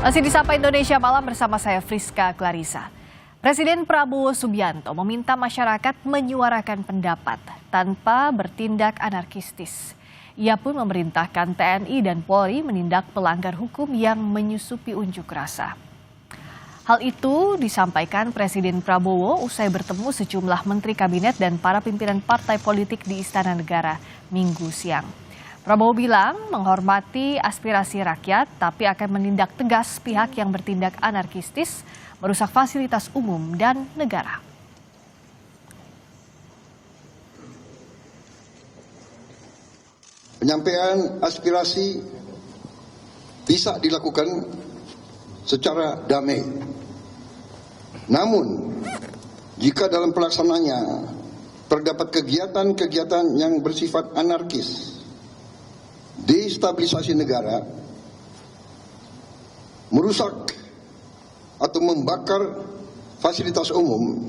Masih di Sapa Indonesia Malam bersama saya Friska Clarissa. Presiden Prabowo Subianto meminta masyarakat menyuarakan pendapat tanpa bertindak anarkistis. Ia pun memerintahkan TNI dan Polri menindak pelanggar hukum yang menyusupi unjuk rasa. Hal itu disampaikan Presiden Prabowo usai bertemu sejumlah menteri kabinet dan para pimpinan partai politik di Istana Negara Minggu siang. Prabowo bilang menghormati aspirasi rakyat, tapi akan menindak tegas pihak yang bertindak anarkistis, merusak fasilitas umum dan negara. Penyampaian aspirasi bisa dilakukan secara damai. Namun, jika dalam pelaksanaannya terdapat kegiatan-kegiatan yang bersifat anarkis, destabilisasi negara, merusak atau membakar fasilitas umum,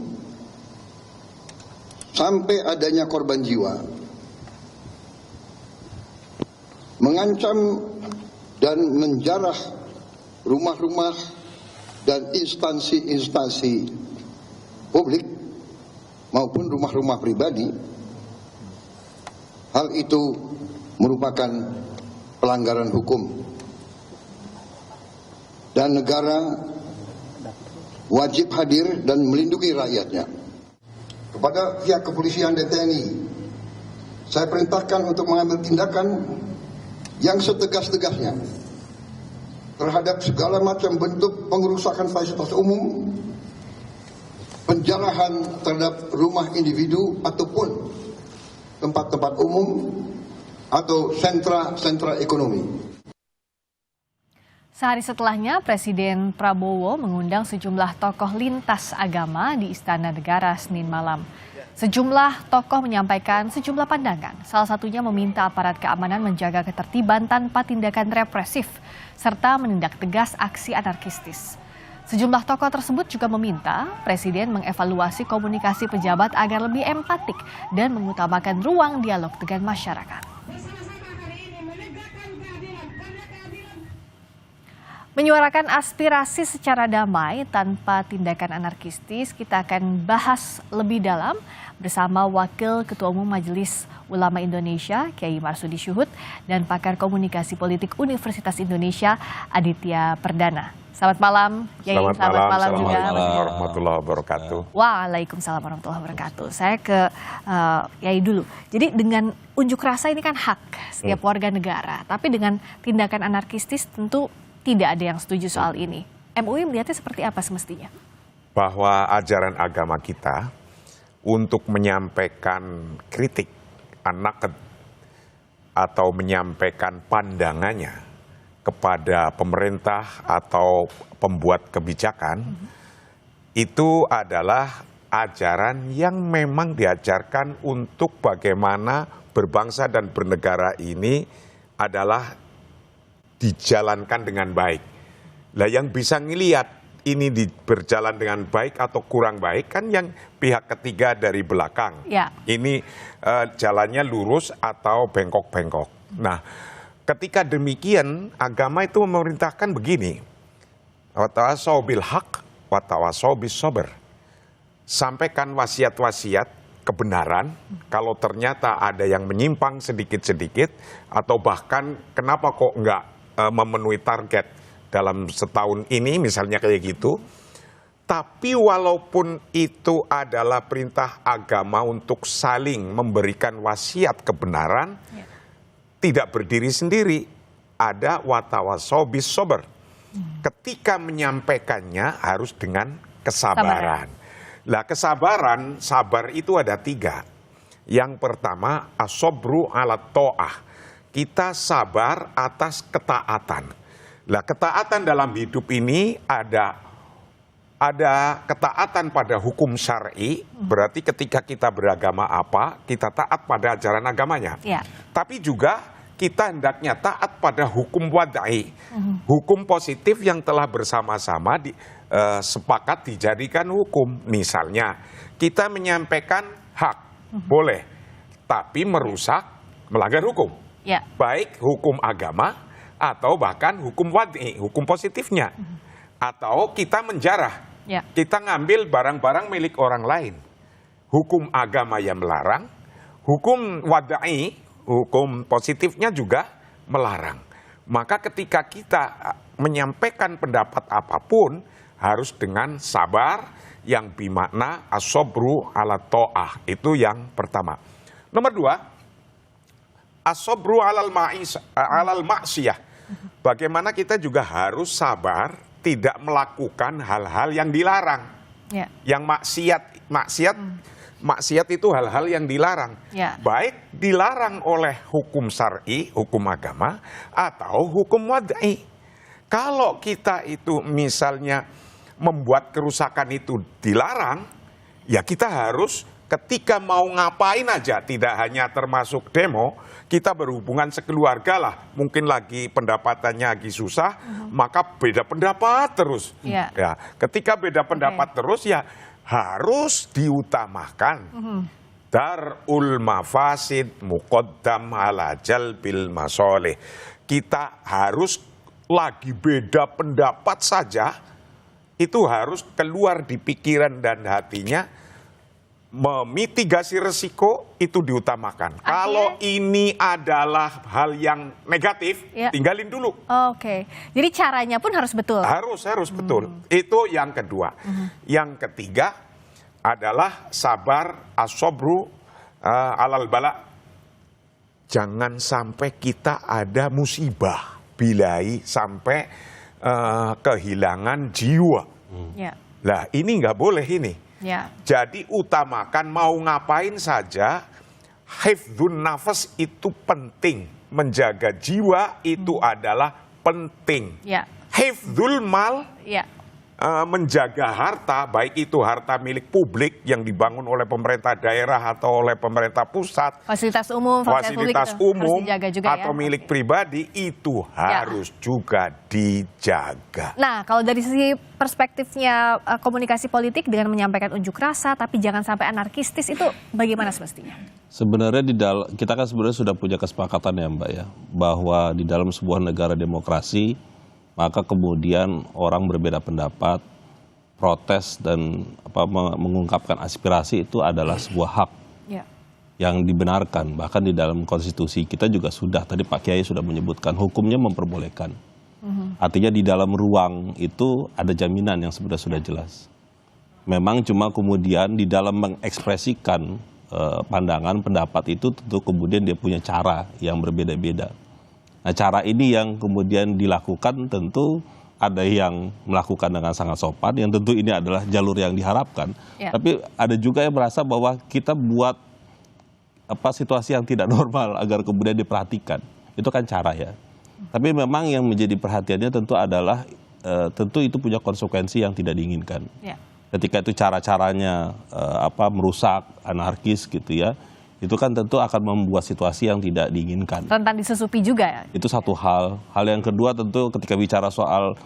sampai adanya korban jiwa, mengancam dan menjarah rumah-rumah dan instansi-instansi publik maupun rumah-rumah pribadi, hal itu merupakan pelanggaran hukum dan negara wajib hadir dan melindungi rakyatnya. Kepada pihak kepolisian dan TNI, saya perintahkan untuk mengambil tindakan yang setegas-tegasnya terhadap segala macam bentuk pengerusakan fasilitas umum, penjarahan terhadap rumah individu ataupun tempat-tempat umum atau sentra-sentra ekonomi. Sehari setelahnya, Presiden Prabowo mengundang sejumlah tokoh lintas agama di Istana Negara Senin malam. Sejumlah tokoh menyampaikan sejumlah pandangan, salah satunya meminta aparat keamanan menjaga ketertiban tanpa tindakan represif, serta menindak tegas aksi anarkistis. Sejumlah tokoh tersebut juga meminta Presiden mengevaluasi komunikasi pejabat agar lebih empatik dan mengutamakan ruang dialog dengan masyarakat. Menyuarakan aspirasi secara damai tanpa tindakan anarkistis, kita akan bahas lebih dalam bersama Wakil Ketua Umum Majelis Ulama Indonesia, Kiai Marsudi Syuhud, dan pakar komunikasi politik Universitas Indonesia, Aditya Perdana. Selamat malam, Kiai. Selamat malam juga. Assalamualaikum warahmatullahi wabarakatuh. Waalaikumsalam warahmatullahi wabarakatuh. Saya ke Kiai dulu. Jadi dengan unjuk rasa ini kan hak setiap warga negara, tapi dengan tindakan anarkistis tentu tidak ada yang setuju soal ini. MUI melihatnya seperti apa semestinya? Bahwa ajaran agama kita untuk menyampaikan kritik atau menyampaikan pandangannya kepada pemerintah atau pembuat kebijakan, itu adalah ajaran yang memang diajarkan untuk bagaimana berbangsa dan bernegara ini adalah dijalankan dengan baik. Lah yang bisa ngelihat ini berjalan dengan baik atau kurang baik kan yang pihak ketiga dari belakang. Ya. Ini jalannya lurus atau bengkok-bengkok. Nah, ketika demikian agama itu memerintahkan begini. Wa tawassaw bil haq wa tawassaw bis sabr. Sampaikan wasiat-wasiat kebenaran, kalau ternyata ada yang menyimpang sedikit-sedikit atau bahkan kenapa kok enggak memenuhi target dalam setahun ini misalnya kayak gitu. Tapi walaupun itu adalah perintah agama untuk saling memberikan wasiat kebenaran, tidak berdiri sendiri, ada watawassaw bis sabr. Ketika menyampaikannya harus dengan kesabaran. Lah kesabaran, sabar itu ada 3. Yang pertama as-sabru ala ta'ah. Kita sabar atas ketaatan. Lah ketaatan dalam hidup ini ada ketaatan pada hukum syar'i, berarti ketika kita beragama apa, kita taat pada ajaran agamanya. Ya. Tapi juga kita hendaknya taat pada hukum wadai, hukum positif yang telah bersama-sama sepakat dijadikan hukum. Misalnya kita menyampaikan hak, boleh, tapi merusak, melanggar hukum. Ya. Baik hukum agama atau bahkan hukum wad'i, hukum positifnya. Atau kita menjarah, Ya. kita ngambil barang-barang milik orang lain. Hukum agama yang melarang, hukum wad'i, hukum positifnya juga melarang. Maka ketika kita menyampaikan pendapat apapun, harus dengan sabar yang bermakna as-sabru ala ta'ah. Itu yang pertama. Nomor dua, as-sabru alal ma'siyah. Bagaimana kita juga harus sabar tidak melakukan hal-hal yang dilarang. Ya. Yang maksiat itu hal-hal yang dilarang. Ya. Baik dilarang oleh hukum syar'i, hukum agama, atau hukum wad'i. Kalau kita itu misalnya membuat kerusakan itu dilarang, ya kita harus ketika mau ngapain aja, tidak hanya termasuk demo, kita berhubungan sekeluarga lah, mungkin lagi pendapatannya lagi susah, maka beda pendapat terus. Ya. Ya, ketika beda pendapat terus ya harus diutamakan. Darul mafasid muqaddam ala jalbil masoleh. Kita harus lagi beda pendapat saja, itu harus keluar di pikiran dan hatinya, memitigasi resiko itu diutamakan. Kalau ini adalah hal yang negatif, Ya. tinggalin dulu. Oke. Jadi caranya pun harus betul. Harus betul. Itu yang kedua. Yang ketiga adalah sabar as-sabru alal bala. Jangan sampai kita ada musibah, bilai sampai kehilangan jiwa. Ya. Lah ini nggak boleh ini. Ya. Jadi utamakan mau ngapain saja, hifdzun nafas itu penting. Menjaga jiwa itu adalah penting. Ya. Hifdzul mal, Ya. menjaga harta, baik itu harta milik publik yang dibangun oleh pemerintah daerah atau oleh pemerintah pusat, Fasilitas umum, fasilitas publik itu umum harus dijaga juga atau ya. milik Oke. pribadi, itu harus juga dijaga. Nah, kalau dari sisi perspektifnya komunikasi politik dengan menyampaikan unjuk rasa, tapi jangan sampai anarkistis, itu bagaimana semestinya? Sebenarnya kita kan sebenarnya sudah punya kesepakatan ya Mbak ya, bahwa di dalam sebuah negara demokrasi, maka kemudian orang berbeda pendapat, protes dan mengungkapkan aspirasi itu adalah sebuah hak Ya. yang dibenarkan. Bahkan di dalam konstitusi kita juga sudah, tadi Pak Kiai sudah menyebutkan, hukumnya memperbolehkan. Artinya di dalam ruang itu ada jaminan yang sebenarnya sudah jelas. Memang cuma kemudian di dalam mengekspresikan pandangan, pendapat itu tentu kemudian dia punya cara yang berbeda-beda. Nah, cara ini yang kemudian dilakukan tentu ada yang melakukan dengan sangat sopan, yang tentu ini adalah jalur yang diharapkan. Ya. Tapi ada juga yang merasa bahwa kita buat situasi yang tidak normal agar kemudian diperhatikan. Itu kan cara ya. Tapi memang yang menjadi perhatiannya tentu adalah tentu itu punya konsekuensi yang tidak diinginkan. Ya. Ketika itu cara-caranya merusak, anarkis gitu ya. Itu kan tentu akan membuat situasi yang tidak diinginkan. Rentan disusupi juga ya? Itu satu hal. Hal yang kedua tentu ketika bicara soal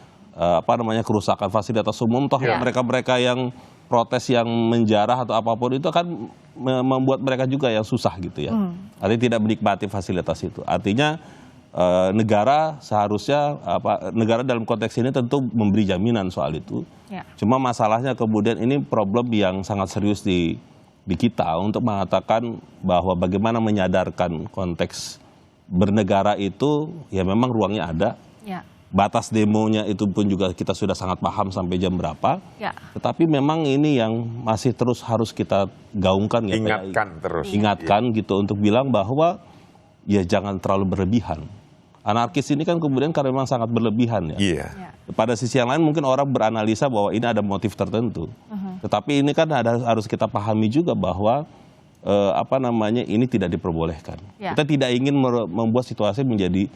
kerusakan fasilitas umum, toh Ya. mereka-mereka yang protes, yang menjarah atau apapun itu akan membuat mereka juga yang susah gitu ya. Artinya tidak menikmati fasilitas itu. Artinya negara seharusnya negara dalam konteks ini tentu memberi jaminan soal itu. Ya. Cuma masalahnya kemudian ini problem yang sangat serius di kita untuk mengatakan bahwa bagaimana menyadarkan konteks bernegara itu ya memang ruangnya ada. Ya. Batas demonya itu pun juga kita sudah sangat paham sampai jam berapa. Ya. Tetapi memang ini yang masih terus harus kita gaungkan ya. Ingatkan terus. Ingatkan gitu untuk bilang bahwa ya jangan terlalu berlebihan. Anarkis ini kan kemudian karena memang sangat berlebihan ya. Iya. Ya. Pada sisi yang lain mungkin orang beranalisa bahwa ini ada motif tertentu. Tetapi ini kan harus kita pahami juga bahwa ini tidak diperbolehkan. Ya. Kita tidak ingin membuat situasi menjadi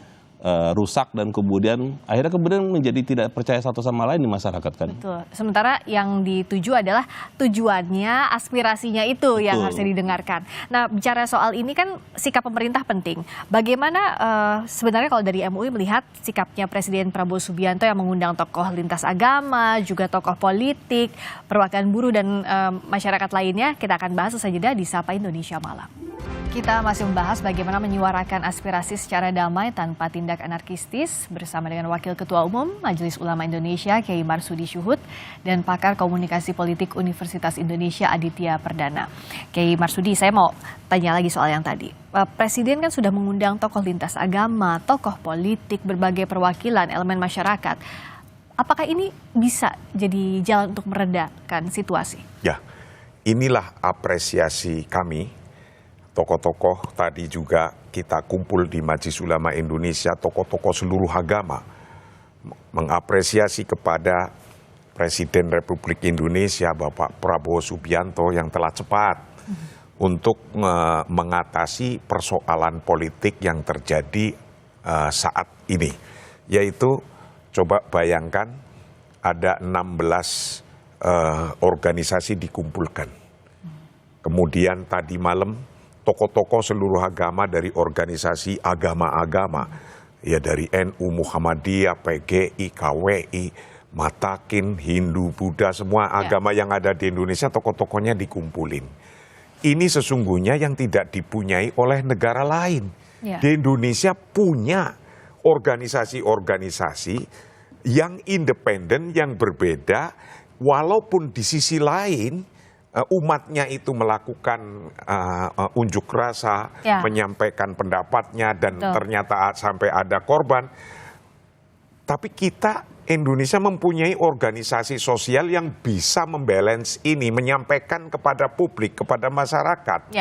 rusak dan kemudian akhirnya menjadi tidak percaya satu sama lain di masyarakat kan. Betul. Sementara yang dituju adalah tujuannya, aspirasinya itu yang harusnya didengarkan. Nah, bicara soal ini kan sikap pemerintah penting. Bagaimana sebenarnya kalau dari MUI melihat sikapnya Presiden Prabowo Subianto yang mengundang tokoh lintas agama, juga tokoh politik, perwakilan buruh dan masyarakat lainnya, kita akan bahas usai jeda di Sapa Indonesia Malam. Kita masih membahas bagaimana menyuarakan aspirasi secara damai tanpa tindak anarkistis bersama dengan Wakil Ketua Umum Majelis Ulama Indonesia Kiai Marsudi Syuhud dan pakar komunikasi politik Universitas Indonesia Aditya Perdana. Kiai Marsudi, saya mau tanya lagi soal yang tadi. Presiden kan sudah mengundang tokoh lintas agama, tokoh politik, berbagai perwakilan elemen masyarakat. Apakah ini bisa jadi jalan untuk meredakan situasi? Ya, inilah apresiasi kami. Tokoh-tokoh tadi juga kita kumpul di Majelis Ulama Indonesia, tokoh-tokoh seluruh agama, mengapresiasi kepada Presiden Republik Indonesia Bapak Prabowo Subianto yang telah cepat untuk mengatasi persoalan politik yang terjadi saat ini. Yaitu, coba bayangkan ada 16 organisasi dikumpulkan. Kemudian tadi malam tokoh-tokoh seluruh agama dari organisasi agama-agama, ya dari NU, Muhammadiyah, PGI, KWI, Matakin, Hindu, Buddha, semua agama yang ada di Indonesia, tokoh-tokohnya dikumpulin. Ini sesungguhnya yang tidak dipunyai oleh negara lain. Di Indonesia punya organisasi-organisasi yang independen, yang berbeda, walaupun di sisi lain umatnya itu melakukan unjuk rasa, menyampaikan pendapatnya, dan ternyata sampai ada korban. Tapi kita, Indonesia mempunyai organisasi sosial yang bisa membalance ini, menyampaikan kepada publik, kepada masyarakat.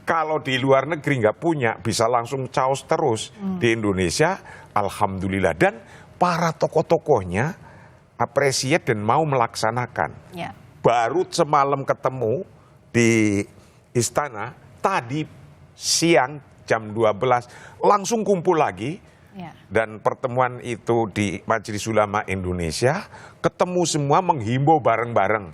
Kalau di luar negeri nggak punya, bisa langsung caos terus. Di Indonesia, alhamdulillah. Dan para tokoh-tokohnya appreciate dan mau melaksanakan. Baru semalam ketemu di istana, tadi siang jam 12 langsung kumpul lagi. Dan pertemuan itu di Majelis Ulama Indonesia, ketemu semua menghimbau bareng-bareng.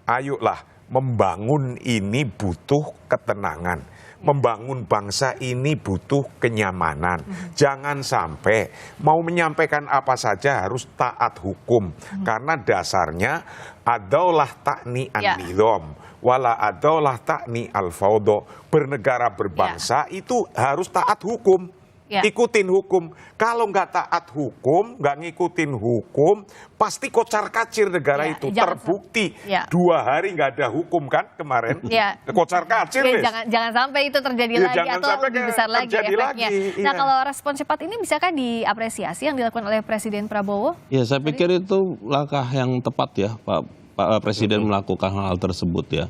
Ayolah, membangun ini butuh ketenangan. Membangun bangsa ini butuh kenyamanan. Jangan sampai mau menyampaikan apa saja harus taat hukum. Karena dasarnya adaulah takni an-nidham, wala adaulah takni al-fawdo. Bernegara berbangsa itu harus taat hukum. Ikutin hukum. Kalau nggak taat hukum, nggak ngikutin hukum, pasti kocar-kacir negara itu. Terbukti 2 hari nggak ada hukum kan kemarin. Kocar-kacir. Jangan sampai itu terjadi lagi atau lebih besar lagi efeknya. Nah, kalau respon cepat ini bisakah diapresiasi yang dilakukan oleh Presiden Prabowo? Ya, saya pikir itu langkah yang tepat ya, Pak Presiden melakukan hal tersebut ya.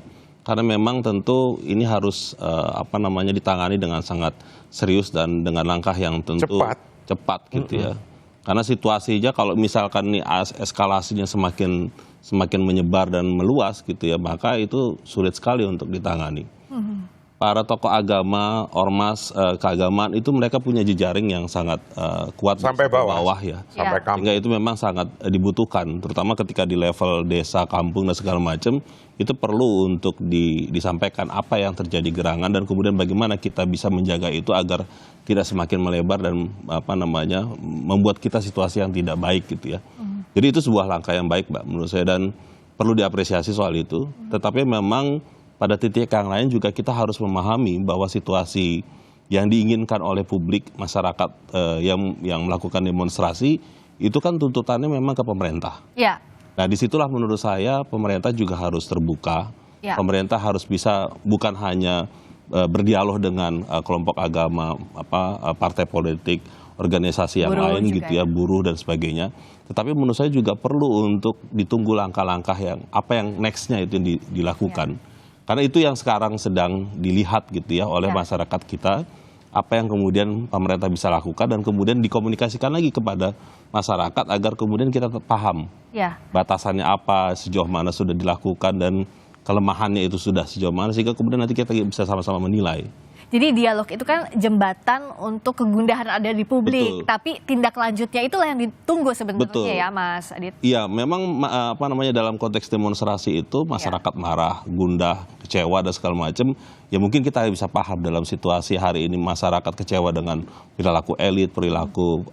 Karena memang tentu ini harus ditangani dengan sangat serius dan dengan langkah yang tentu cepat gitu ya. Karena situasinya kalau misalkan ini eskalasinya semakin menyebar dan meluas gitu ya, maka itu sulit sekali untuk ditangani. Para tokoh agama, ormas keagamaan itu mereka punya jejaring yang sangat kuat sampai bawah ya. Sampai sehingga itu memang sangat dibutuhkan, terutama ketika di level desa, kampung dan segala macam, itu perlu untuk disampaikan apa yang terjadi gerangan dan kemudian bagaimana kita bisa menjaga itu agar tidak semakin melebar dan membuat kita situasi yang tidak baik gitu ya. Jadi itu sebuah langkah yang baik, Mbak, menurut saya, dan perlu diapresiasi soal itu. Tetapi memang pada titik yang lain juga kita harus memahami bahwa situasi yang diinginkan oleh publik, masyarakat yang melakukan demonstrasi, itu kan tuntutannya memang ke pemerintah. Nah, disitulah menurut saya pemerintah juga harus terbuka. Pemerintah harus bisa bukan hanya berdialog dengan kelompok agama, partai politik, organisasi yang buruh lain gitu ya, buruh dan sebagainya. Tetapi menurut saya juga perlu untuk ditunggu langkah-langkah yang next-nya itu dilakukan. Karena itu yang sekarang sedang dilihat gitu ya oleh masyarakat kita, apa yang kemudian pemerintah bisa lakukan dan kemudian dikomunikasikan lagi kepada masyarakat agar kemudian kita paham batasannya apa, sejauh mana sudah dilakukan dan kelemahannya itu sudah sejauh mana, sehingga kemudian nanti kita bisa sama-sama menilai. Jadi dialog itu kan jembatan untuk kegundahan ada di publik, tapi tindak lanjutnya itulah yang ditunggu sebenarnya ya, Mas Adit. Iya, memang dalam konteks demonstrasi itu masyarakat marah, gundah, kecewa dan segala macam. Ya mungkin kita bisa paham dalam situasi hari ini masyarakat kecewa dengan perilaku elit, perilaku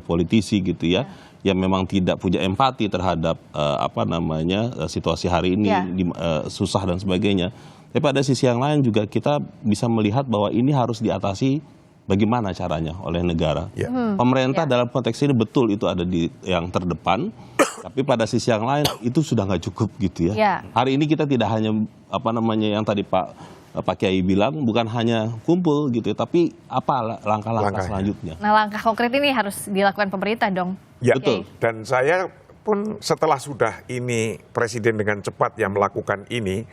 politisi gitu ya. yang memang tidak punya empati terhadap situasi hari ini, susah dan sebagainya. Tapi pada sisi yang lain juga kita bisa melihat bahwa ini harus diatasi bagaimana caranya oleh negara. Pemerintah dalam konteks ini betul itu ada di yang terdepan, tapi pada sisi yang lain itu sudah nggak cukup gitu ya. Hari ini kita tidak hanya yang tadi Pak Kiai bilang, bukan hanya kumpul gitu, tapi apa langkah-langkah selanjutnya. Nah, langkah konkret ini harus dilakukan pemerintah dong. Ya, betul. Dan saya pun setelah sudah ini Presiden dengan cepat yang melakukan ini,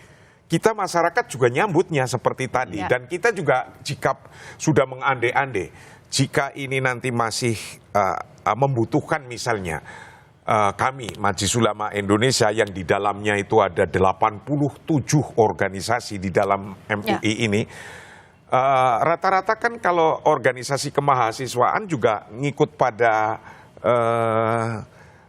kita masyarakat juga nyambutnya seperti tadi. Dan kita juga jika sudah mengande-ande, jika ini nanti masih membutuhkan misalnya kami Majelis Ulama Indonesia yang di dalamnya itu ada 87 organisasi di dalam MUI ini, rata-rata kan kalau organisasi kemahasiswaan juga ngikut pada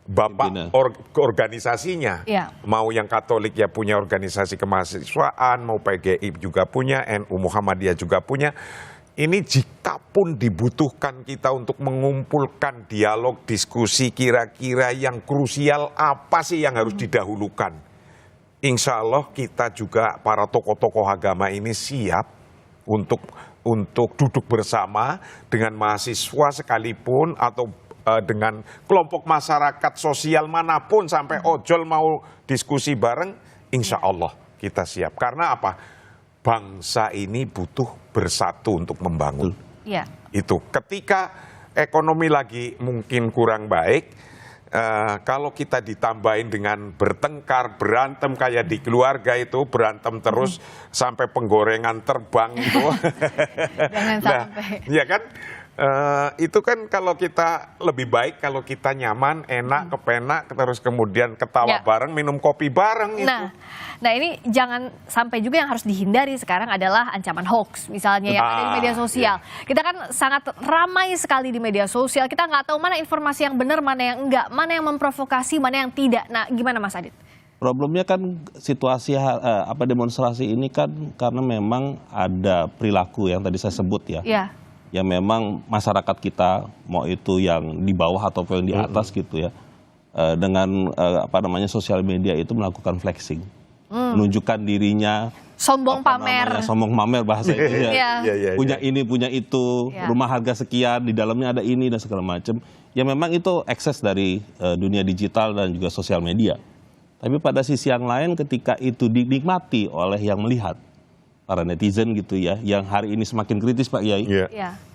bapak organisasinya. Mau yang Katolik ya punya organisasi kemahasiswaan, mau PGI juga punya, NU Muhammadiyah juga punya. Ini jika pun dibutuhkan kita untuk mengumpulkan dialog, diskusi kira-kira yang krusial apa sih yang harus didahulukan. Insya Allah kita juga para tokoh-tokoh agama ini siap untuk duduk bersama dengan mahasiswa sekalipun atau dengan kelompok masyarakat sosial manapun sampai ojol mau diskusi bareng, insya Allah kita siap. Karena apa? Bangsa ini butuh bersatu untuk membangun. Itu ketika ekonomi lagi mungkin kurang baik, kalau kita ditambahin dengan bertengkar, berantem kayak di keluarga itu, berantem terus sampai penggorengan terbang itu. Jangan sampai. Ya kan? Itu kan kalau kita lebih baik kalau kita nyaman, enak, kepenak, terus kemudian ketawa bareng, minum kopi bareng itu. Nah ini jangan sampai juga yang harus dihindari sekarang adalah ancaman hoax misalnya yang ada di media sosial. Kita kan sangat ramai sekali di media sosial, kita nggak tahu mana informasi yang benar, mana yang enggak, mana yang memprovokasi, mana yang tidak. Nah gimana Mas Adit? Problemnya kan situasi demonstrasi ini kan karena memang ada perilaku yang tadi saya sebut ya. Yang memang masyarakat kita mau itu yang di bawah ataupun yang di atas gitu ya, dengan sosial media itu melakukan flexing, menunjukkan dirinya, sombong pamer bahasa itu ya, punya ini punya itu, rumah harga sekian, di dalamnya ada ini dan segala macam. Ya memang itu ekses dari dunia digital dan juga sosial media. Tapi pada sisi yang lain ketika itu dinikmati oleh yang melihat, para netizen gitu ya, yang hari ini semakin kritis Pak Kiai,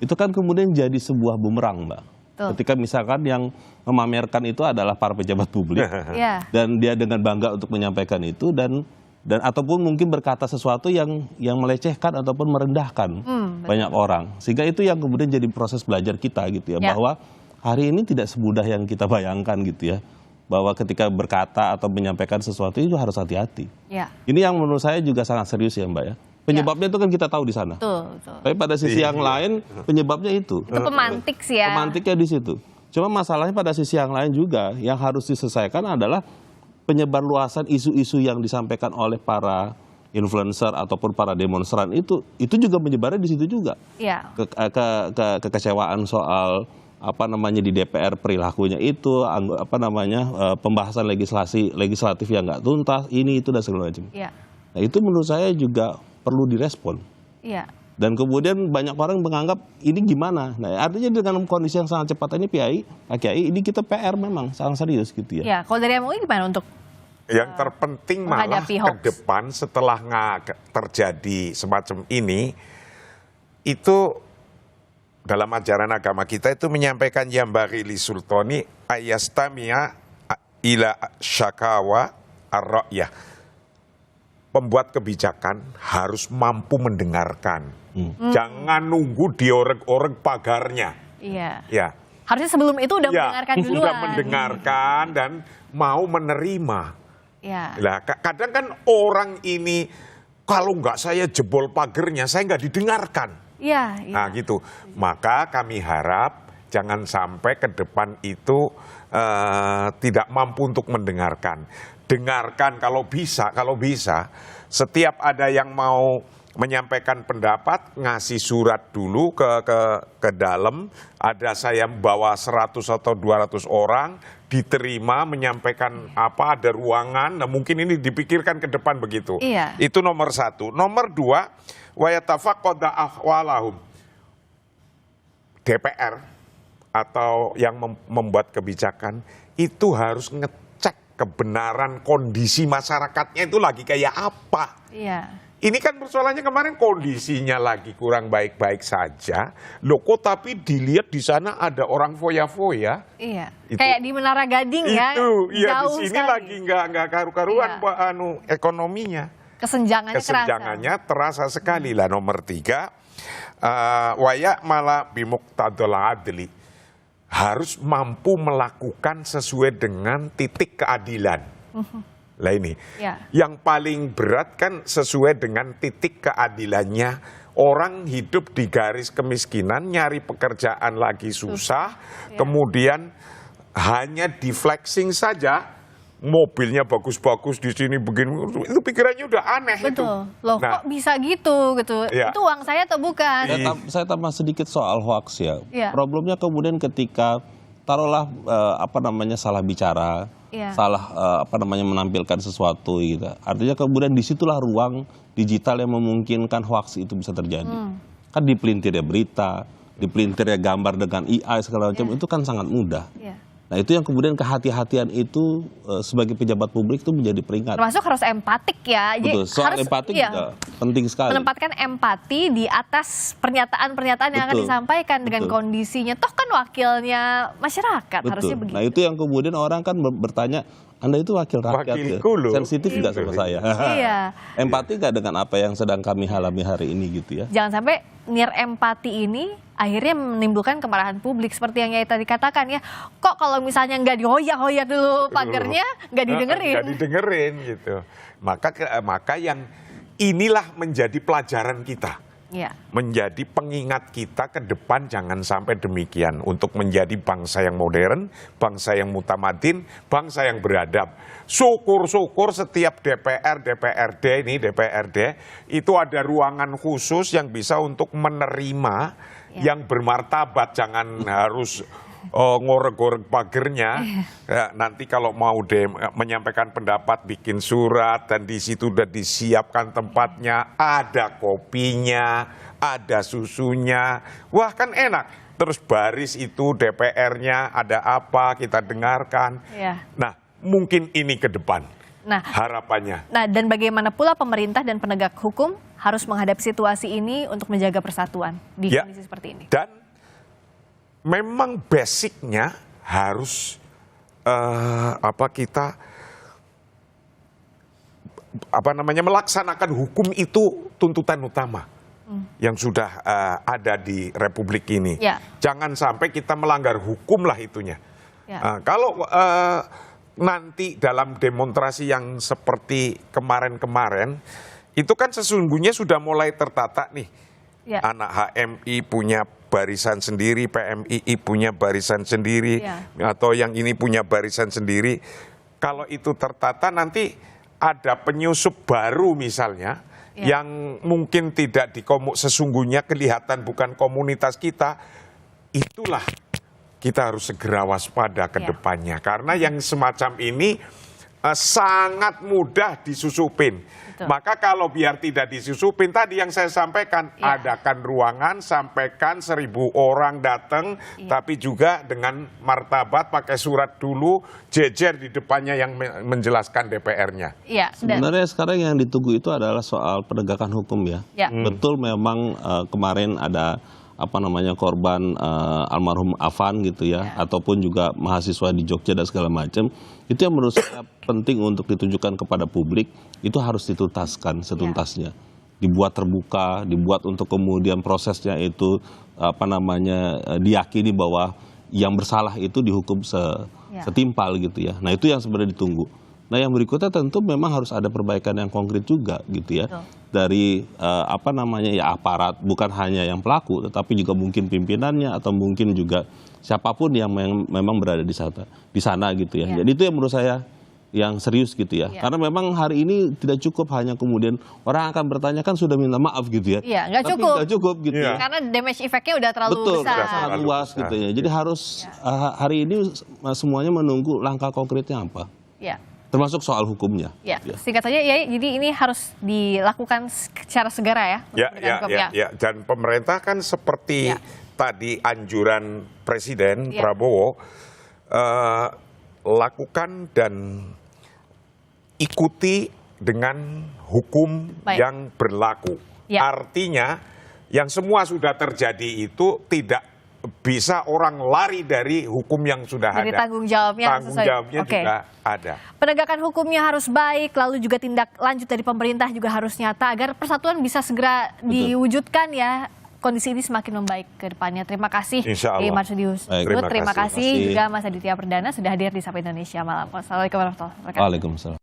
itu kan kemudian jadi sebuah bumerang Mbak. Ketika misalkan yang memamerkan itu adalah para pejabat publik, dan dia dengan bangga untuk menyampaikan itu dan ataupun mungkin berkata sesuatu yang melecehkan ataupun merendahkan banyak orang, sehingga itu yang kemudian jadi proses belajar kita gitu ya, bahwa hari ini tidak semudah yang kita bayangkan gitu ya, bahwa ketika berkata atau menyampaikan sesuatu itu harus hati-hati. Ini yang menurut saya juga sangat serius ya Mbak ya. Penyebabnya itu kan kita tahu di sana. Tapi pada sisi yang lain penyebabnya itu. Itu pemantik sih ya. Pemantiknya di situ. Cuma masalahnya pada sisi yang lain juga yang harus diselesaikan adalah penyebar luasan isu-isu yang disampaikan oleh para influencer ataupun para demonstran itu juga menyebarnya di situ juga. Kekecewaan soal di DPR perilakunya itu, pembahasan legislatif yang nggak tuntas, ini itu dan segala macam. Nah itu menurut saya juga perlu direspon. Dan kemudian banyak orang menganggap ini gimana. Nah artinya dengan kondisi yang sangat cepat ini Pak Kiai, ini kita PR memang sangat serius gitu ya. Kalau dari MUI gimana untuk yang terpenting malah ke depan setelah terjadi semacam ini, itu dalam ajaran agama kita itu menyampaikan yambari li sultani ayastamia ila syakawa ar-ra'yah. Pembuat kebijakan harus mampu mendengarkan. Jangan nunggu diorek-orek pagarnya. Harusnya sebelum itu udah mendengarkan duluan. Udah mendengarkan dan mau menerima. Kadang kan orang ini kalau nggak saya jebol pagernya, saya nggak didengarkan. Nah gitu. Maka kami harap jangan sampai ke depan itu tidak mampu untuk mendengarkan. Dengarkan kalau bisa setiap ada yang mau menyampaikan pendapat, ngasih surat dulu ke dalam, ada saya bawa 100 atau 200 orang, diterima, menyampaikan apa, ada ruangan, nah mungkin ini dipikirkan ke depan begitu. Iya. Itu nomor 1. Nomor 2, wa yatafaqqada ahwalahum. DPR atau yang membuat kebijakan itu harus ngecek kebenaran kondisi masyarakatnya itu lagi kayak apa. Iya. Ini kan persoalannya kemarin kondisinya lagi kurang baik-baik saja. Loh kok tapi dilihat di sana ada orang foya-foya. Iya. Itu. Kayak di Menara Gading ya. Itu, iya di jauh sini sekali. lagi nggak karu-karuan Iya. ekonominya. Kesenjangannya terasa sekali lah. Nomor 3, waya malah bimuqtadul adli. Harus mampu melakukan sesuai dengan titik keadilan. Lah ini, Ya. yang paling berat kan sesuai dengan titik keadilannya. Orang hidup di garis kemiskinan, nyari pekerjaan lagi susah, Ya. kemudian hanya di flexing saja, mobilnya bagus-bagus di sini begini, itu pikirannya udah aneh. Betul. Itu. Loh Nah, kok bisa gitu. Iya. Itu uang saya atau bukan? Saya tambah sedikit soal hoax ya. Iya. Problemnya kemudian ketika taruhlah salah bicara, Iya. salah menampilkan sesuatu gitu. Artinya kemudian disitulah ruang digital yang memungkinkan hoax itu bisa terjadi. Kan dipelintirnya berita, dipelintirnya gambar dengan AI segala macam, itu kan sangat mudah. Iya. Nah itu yang kemudian kehati-hatian itu sebagai pejabat publik itu menjadi peringkat. Termasuk harus empatik ya. Jadi Betul, soal harus, empati iya, juga penting sekali. menempatkan empati di atas pernyataan-pernyataan yang akan Betul, disampaikan dengan betul. kondisinya. Toh kan wakilnya masyarakat, harusnya begitu. Nah itu yang kemudian orang kan bertanya, Anda itu wakil rakyat ya? Wakilku loh. Sensitif nggak sama saya? Iya. Empati nggak dengan apa yang sedang kami alami hari ini gitu ya? Jangan sampai nir empati ini akhirnya menimbulkan kemarahan publik seperti yang Yai tadi katakan ya. Kok kalau misalnya nggak dihoyak-hoyak dulu pagernya, nggak didengerin. Nggak didengerin gitu. Maka yang inilah menjadi pelajaran kita. Iya. Menjadi pengingat kita ke depan jangan sampai demikian untuk menjadi bangsa yang modern, bangsa yang mutamadin, bangsa yang beradab. Syukur-syukur setiap DPRD itu ada ruangan khusus yang bisa untuk menerima yang bermartabat, jangan harus ngorek-ngorek pagernya. Ya, nanti kalau mau menyampaikan pendapat bikin surat dan di situ udah disiapkan tempatnya, ada kopinya, ada susunya. Wah kan enak. Terus baris itu DPR-nya ada apa kita dengarkan. Iya. Nah mungkin ini ke depan Nah, harapannya. Nah, dan bagaimana pula pemerintah dan penegak hukum harus menghadapi situasi ini untuk menjaga persatuan di Ya. kondisi seperti ini. Dan memang basicnya harus kita melaksanakan hukum itu tuntutan utama yang sudah ada di Republik ini. Ya. Jangan sampai kita melanggar hukum lah itunya. Ya. Kalau nanti dalam demonstrasi yang seperti kemarin-kemarin itu kan sesungguhnya sudah mulai tertata nih. Ya. Anak HMI punya barisan sendiri, PMII punya barisan sendiri, Ya. atau yang ini punya barisan sendiri. Kalau itu tertata nanti ada penyusup baru misalnya, Ya. yang mungkin tidak sesungguhnya kelihatan bukan komunitas kita, itulah kita harus segera waspada ke Ya. depannya. Karena yang semacam ini sangat mudah disusupin. Betul. Maka kalau biar tidak disusupin, tadi yang saya sampaikan, Ya. adakan ruangan, sampaikan 1000 orang datang, Ya. tapi juga dengan martabat, pakai surat dulu, jejer di depannya yang menjelaskan DPR-nya. Iya. Dan Sebenarnya sekarang yang ditunggu itu adalah soal penegakan hukum ya. Ya. Betul memang kemarin ada korban almarhum Afan gitu ya, ataupun juga mahasiswa di Jogja dan segala macam. Itu yang menurut saya penting untuk ditunjukkan kepada publik, itu harus dituntaskan setuntasnya. Dibuat terbuka, dibuat untuk kemudian prosesnya itu diyakini bahwa yang bersalah itu dihukum setimpal gitu ya. Nah, itu yang sebenarnya ditunggu. Nah, yang berikutnya tentu memang harus ada perbaikan yang konkret juga gitu ya. Betul. Dari aparat, bukan hanya yang pelaku tetapi juga mungkin pimpinannya atau mungkin juga siapapun yang memang berada di sana gitu ya. Ya. Jadi itu yang menurut saya yang serius gitu ya. Iya. Karena memang hari ini tidak cukup hanya kemudian orang akan bertanya kan sudah minta maaf gitu ya. Iya, nggak Tapi cukup. nggak cukup gitu Iya. ya. Karena damage effect-nya udah terlalu Betul, besar. sudah sangat Terlalu luas besar. gitu ya. Jadi harus hari ini semuanya menunggu langkah konkretnya apa. Ya. Termasuk soal hukumnya. Ya, singkat saja ya, jadi ini harus dilakukan secara segera ya. untuk penegakan hukum, Ya. Dan pemerintah kan seperti Ya. tadi anjuran Presiden Ya. Prabowo, lakukan dan ikuti dengan hukum Baik. yang berlaku. Ya. Artinya yang semua sudah terjadi itu tidak bisa orang lari dari hukum yang sudah Jadi ada. tanggung jawabnya harus Tanggung sesuai. jawabnya Oke. juga ada. Penegakan hukumnya harus baik, lalu juga tindak lanjut dari pemerintah juga harus nyata agar persatuan bisa segera diwujudkan ya. Kondisi ini semakin membaik ke depannya. Terima kasih Insya Allah. Marsudius. Baik. Terima Terima kasih kasih. juga Mas Aditya Perdana sudah hadir di Sapa Indonesia Malam. Wassalamualaikum warahmatullahi wabarakatuh. Waalaikumsalam.